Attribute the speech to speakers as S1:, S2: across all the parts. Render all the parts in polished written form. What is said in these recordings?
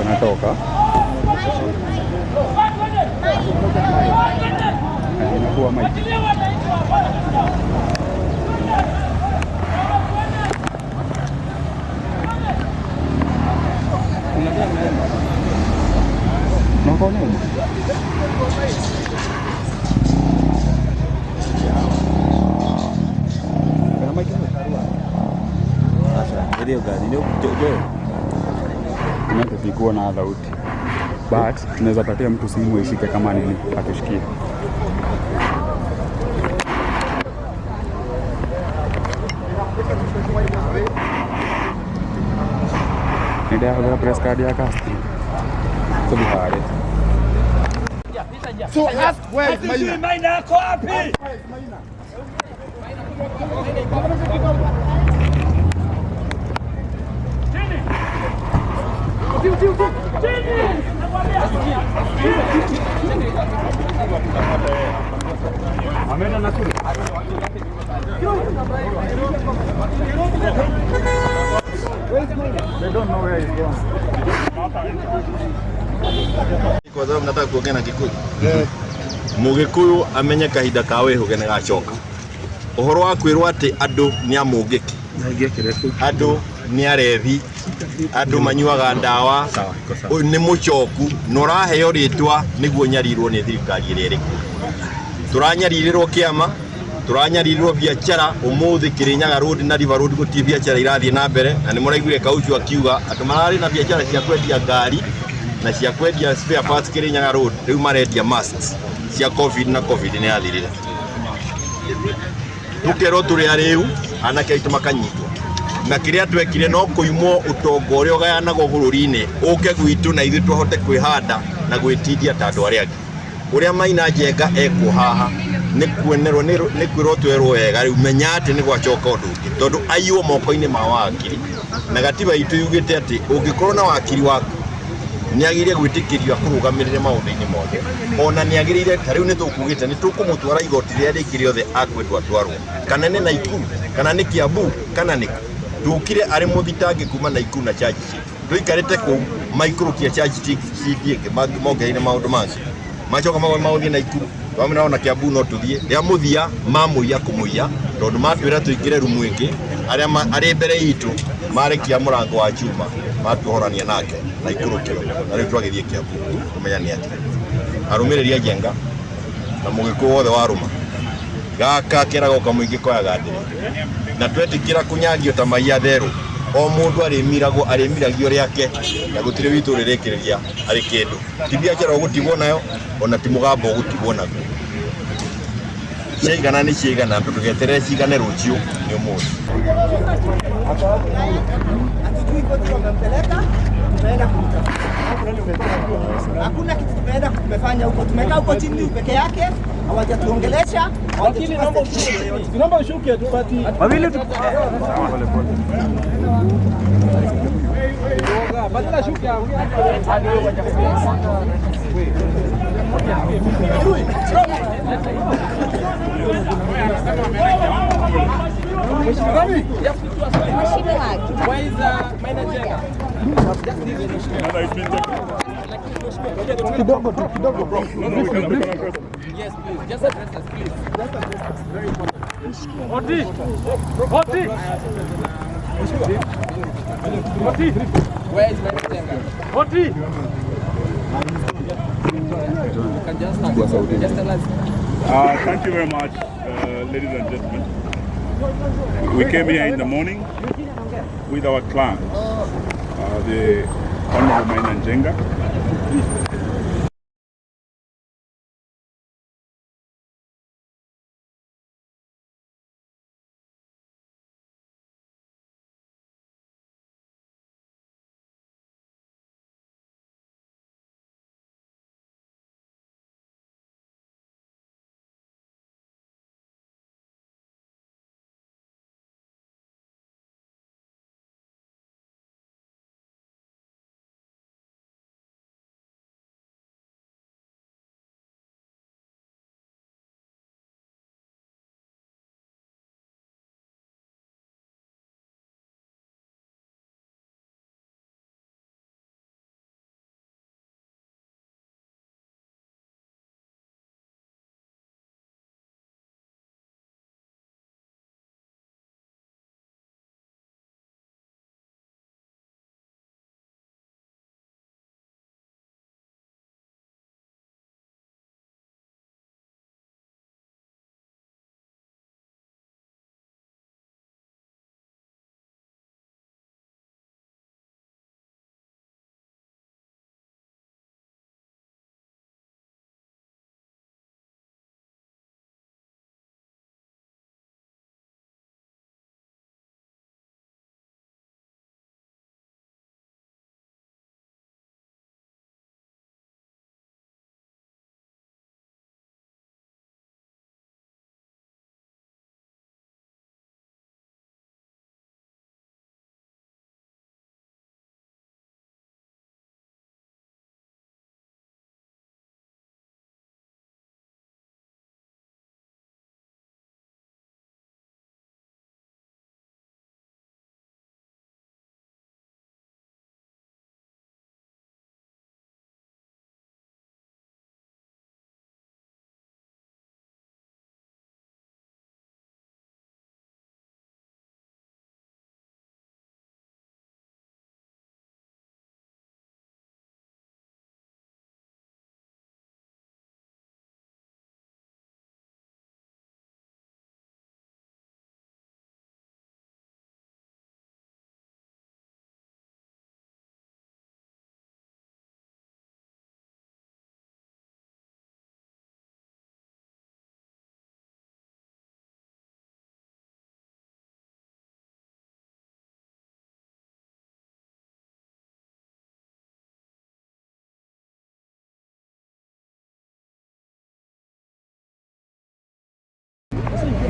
S1: ndio natoka. Inakuwa maji. Nako nini?
S2: Ndio gani? Ndio jojo.
S1: Tunapikuwa na sauti. But tunaweza patia mtu simu ishike kama nini atushikie. Ndio hapo press card ya cast. Subihare.
S3: So ask where is Maina?
S4: Maina yako wapi?
S3: Maina.
S4: Ameenda na kule.
S1: They don't know where he's going.
S5: Kwa sababu nataka kuongea na Gikuyu. Mugikuyu amenye kahinda kawe hugene gacoka. Uhoro wa kwirwo ati andu ni amungiki. Andu ni arethi. Andu manyuaga ndawa. Ni mucoku. Noraheo ritwa niguo nyarirwo ni thirikari iri iriku. Turanyaririrwo kiama. Turanyaririrwo biacara umuthi Kirinyaga Road na River Road guti biacara irathie na mbere na ni muraiguire Kauchu akiuga ati marari na biacara cia kwendia ngari na cia kwendia spare parts Kirinyaga Road riu marendia masks cia covid na covid ni yathirire tukero turi ariu anake aitu makanyitwo na kiria twekire no kuimwo utongo uria ugayanagwo bururi-ini uke gwitu na ithu twahote kwihanda na gwitidia ta andu aria angi uria Maina Jenga eko haha ni kuonerwo ni kwirwo twerwo wega riu menya ati ni gwacoka undu ungi tondu aiyo moko-ini ma wakiri na gatiba itu yugite ati ungikorwo na wakiri waku ni agire gwitikirio akurugamirire maundu-ini mothe ona ni agirire tariu ni tukugite ni tukumutwara igoti ria ringi riothe akwendwa twarwo kana ni Naikuru kana ni Kiambu kana ni tukire ari muthitangi kuma Naikuru na charge tuikarite ku micro kia charge cithienge mongeine maundu macio macoka mauthi Naikuru wamena ona Kiambu no tuthie ria muthia mamuia kumuia tondu matwira tuikire rumu ingi aria mbere itu marekia murango wa chuma matuhorania nake Naikuru kiro na riu twagithie Kiambu kumenya ni ati arumiriria Jenga na mugikuyu wothe waruma gaka kirago kamuingi koyaga ndiri na twetikira kunyagio ta maia theru o mundu arimiragio riake na gutire witu rirekereria ari kindu tibia kira gutigwo nayo ona timugambo gutigwo nayo ciigana ni ciigana tugetere ciigane rucio ni umuthi
S6: hatujui koti wamempeleka tunaenda kumtafuta hakuna kitu tumefanya huko tumekaa huko chini peke yake hawajatuongelesha
S4: Lakini naomba ushuke tupati. Wawili tu. Badala shuka. Where is Maina Jenga?
S3: Kidogo bro.
S4: Yes, please. Just address us, please. Very important. Oti. Where is Maina Jenga? Oti. You can just tell us.
S7: Thank you very much, ladies and gentlemen. We came here in the morning with our clan, the Honorable Maina Jenga.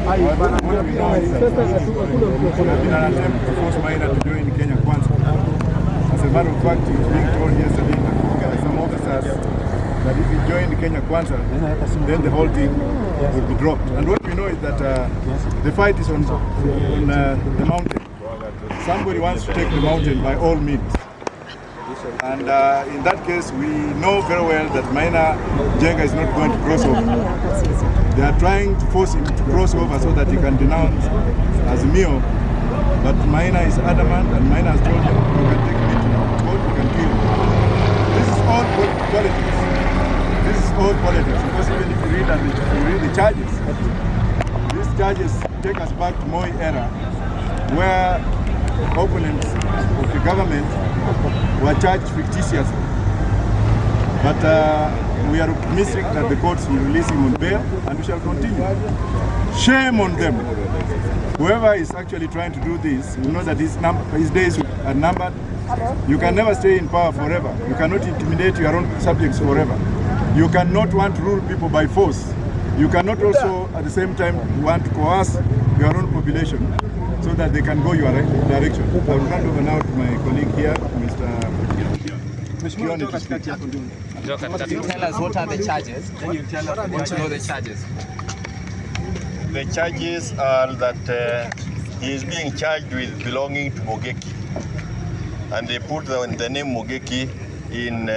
S7: What we know is that there has been an attempt to force Maina to join Kenya Kwanza. As a matter of fact, he was being told yesterday by some officers that if he joined Kenya Kwanza, then the whole thing would be dropped. And what we know is that the fight is on the mountain. Somebody wants to take the mountain by all means. And in that case, we know very well that Maina Jenga is not going to cross over. They are trying to force him to cross over so that he can denounce Azimio. But Maina is adamant, and Maina has told him, you can take me to court, you can kill me. This is all politics. This is all politics. Because even if you read the charges, these charges take us back to Moi era, where opponents of the government were charged fictitiously. But we are optimistic that the courts will release him on bail, and we shall continue. Shame on them. Whoever is actually trying to do this, you know that his days are numbered. You can never stay in power forever. You cannot intimidate your own subjects forever. You cannot want to rule people by force. You cannot also at the same time want to coerce your own population so that they can go your direction. I will hand over now to my colleague here, Mr. Kinene, to speak.
S4: You tell us what are the charges, then you tell us what you know the charges.
S5: The charges are that he is being charged with belonging to Mogeki, and they put the name Mogeki in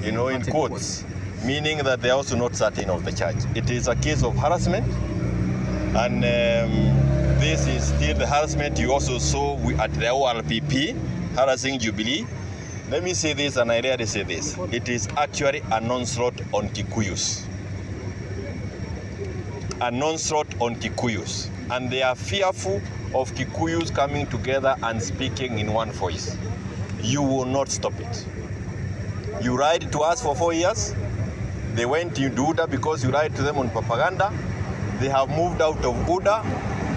S5: in quotes, meaning that they are also not certain of the charge. It is a case of harassment, and this is still the harassment you also saw at the ORPP harassing Jubilee. Let me say this, and I rarely say this. It is actually an onslaught on Kikuyus. An onslaught on Kikuyus. And they are fearful of Kikuyus coming together and speaking in one voice. You will not stop it. You lied to us for 4 years. They went to UDA because you lied to them on propaganda. They have moved out of UDA.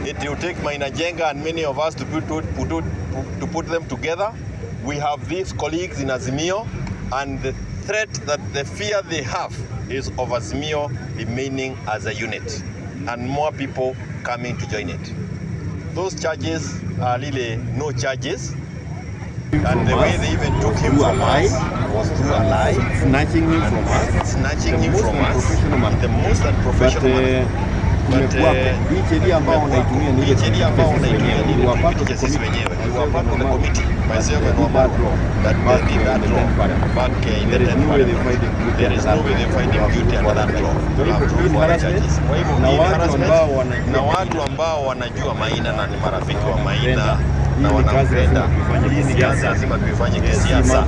S5: It will take Maina Jenga and many of us to put them together. We have these colleagues in Azimio, and the threat, that the fear they have is of Azimio remaining as a unit and more people coming to join it. Those charges are really no charges. And the way they even took him from us was through a lie, snatching him from us in the most unprofessional manner. Hii sheria ambao wanaitumia ni ile sheria ambao wanaitumia ni ile sisi wenyewe. We were part of the committee, myself and Omar, that did that law back in the 10th parliament. There is no way they find him guilty under that law. They have to for charges. Kwa hivyo ni harassment na watu ambao wanajua Maina na ni marafiki wa Maina na wanampenda. Hii ni kazi lazima tuifanye kisiasa.